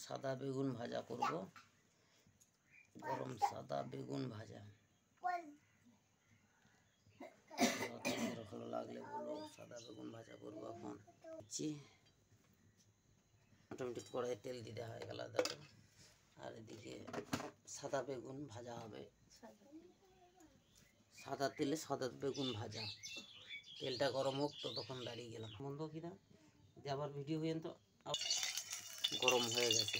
সাদা বেগুন ভাজা করব, গরম সাদা বেগুন ভাজা। তোমাদের ভালো লাগলে বলো, সাদা বেগুন ভাজা করবো। এখন অটোমেটিক কড়াইয়ে তেল দিতে হয়ে গেল দেখো। আর এদিকে সাদা বেগুন ভাজা হবে, সাদা তেলে সাদা বেগুন ভাজা। তেলটা গরম হোক, তো তখন দাঁড়িয়ে গেলাম বন্ধ কিনা যে আবার ভিডিও হয়ে তো গরম হয়ে গেছে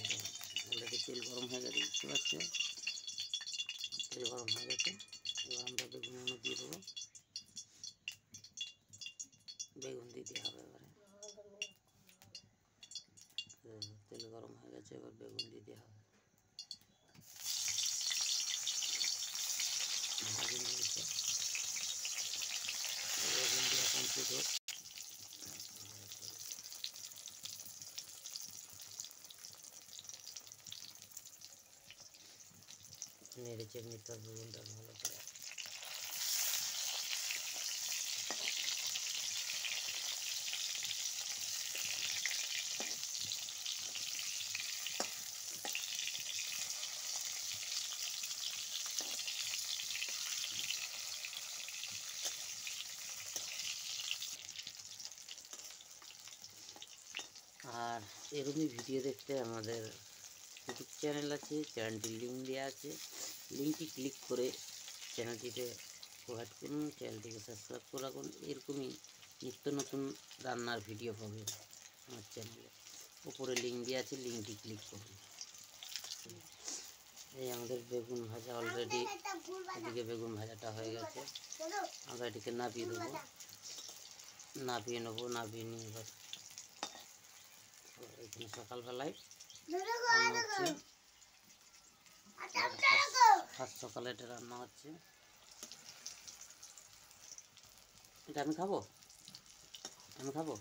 অলরেডি। তেল গরম হয়ে গেছে, বুঝতে পারছো? তেল গরম হয়ে গেছে। এবার আমরা বেগুনগুলো দিয়ে দেবো। বেগুন দিতে হবে এবারে। তেল গরম হয়ে গেছে, এবার বেগুন দিতে হবে। বেগুন দিয়ে কমপ্লিট হোক। নেড়ে চেড়ে নিতে হবে বেগুনটা ভালো করে। আর এরকমই ভিডিও দেখতে আমাদের ইউটিউব চ্যানেল আছে, চ্যানেলটির লিঙ্ক দেওয়া আছে। লিঙ্কটি ক্লিক করে চ্যানেলটিতে প্রোভাইড করুন, চ্যানেলটিকে সাবস্ক্রাইব করে রাখুন। এরকমই নিত্য নতুন রান্নার ভিডিও পাবেন আমার চ্যানেলে। উপরে লিঙ্ক দেওয়া আছে, লিঙ্কটি ক্লিক করুন। এই আমাদের বেগুন ভাজা অলরেডি, এদিকে বেগুন ভাজাটা হয়ে গেছে। আমরা এটিকে নাবিয়ে দেবো, নাবিয়ে নেবো। নাবিয়ে নিয়ে এবার এখানে সকালবেলায় রান্না হচ্ছে, ফার্স্ট সকালে এটা রান্না হচ্ছে। এটা আমি খাবো, আমি খাবো।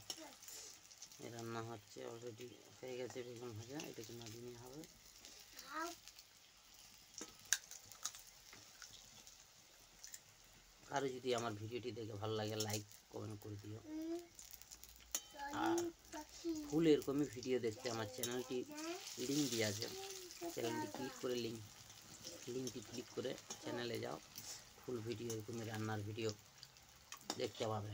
এই রান্না হচ্ছে, অলরেডি হয়ে গেছে বেগুন ভাজা। এটাকে নাবিয়ে নিয়ে হবে। কারো যদি আমার ভিডিওটি দেখে ভালো লাগে, লাইক কমেন্ট করে দিও। আর ফুল এরকমই ভিডিও দেখতে আমার চ্যানেলটি লিঙ্ক দিয়ে আছে, চ্যানেলটি ক্লিক করে লিঙ্কটি ক্লিক করে চ্যানেলে যাও। ফুল ভিডিও এরকমই রান্নার ভিডিও দেখতে পাবে।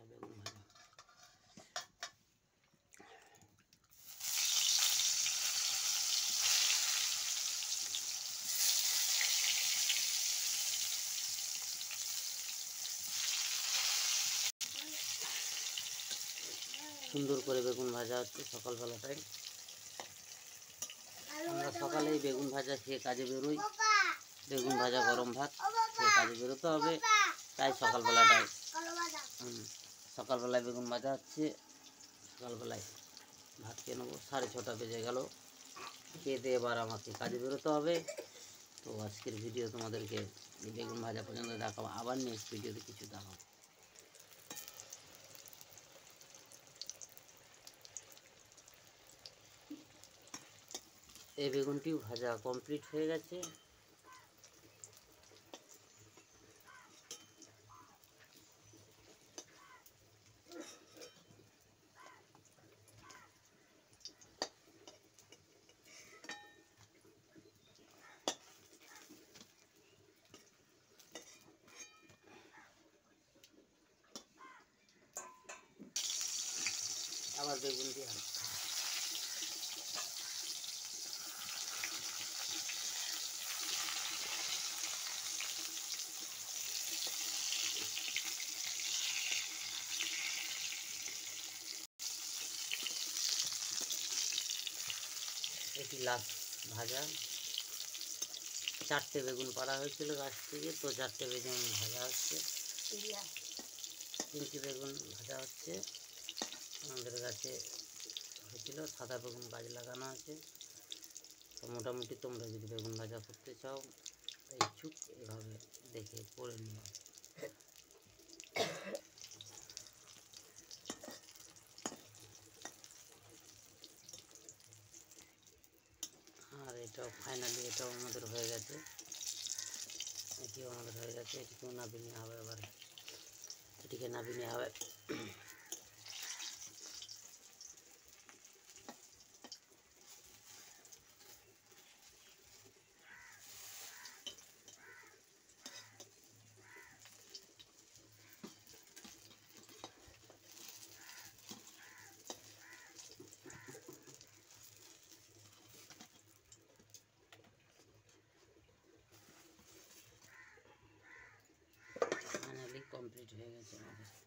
বেগুন ভাজা সুন্দর করে বেগুন ভাজা হচ্ছে সকালবেলাটায়। আমরা সকালেই বেগুন ভাজা খেয়ে কাজে বেরোই। বেগুন ভাজা গরম ভাত খেয়ে কাজে বেরোতে হবে, তাই সকালবেলাটায় সকালবেলায় বেগুন ভাজা হচ্ছে। সকালবেলায় ভাত খেয়ে নেবো। 6:30 বেজে গেল। খেয়ে দিয়ে এবার আমাকে কাজে বেরোতে হবে। তো আজকের ভিডিও তোমাদেরকে বেগুন ভাজা পর্যন্ত দেখাবো, আবার নেক্সট ভিডিওতে কিছু দেখাবো। এই বেগুনটিও ভাজা কমপ্লিট হয়ে গেছে। আবার বেগুন দিয়ে এটি লাস্ট ভাজা। 4টে বেগুন পাড়া হয়েছিল গাছ থেকে, তো 4টে বেগুন ভাজা হচ্ছে। 3টি বেগুন ভাজা হচ্ছে। আমাদের গাছে হয়েছিল সাদা বেগুন, গাছ লাগানো আছে। তো মোটামুটি তোমরা যদি বেগুন ভাজা করতে চাও, ইচ্ছুক, এভাবে দেখে করে নিও। এটাও ফাইনালি এটাও আমাদের হয়ে গেছে, এটিও আমাদের হয়ে গেছে। এটিকেও নাবিয়ে নেওয়া হবে, এবারে এটিকে নাবিয়ে নেওয়া হবে। ফাইনালি কমপ্লিট হয়ে গেছে আমাদের।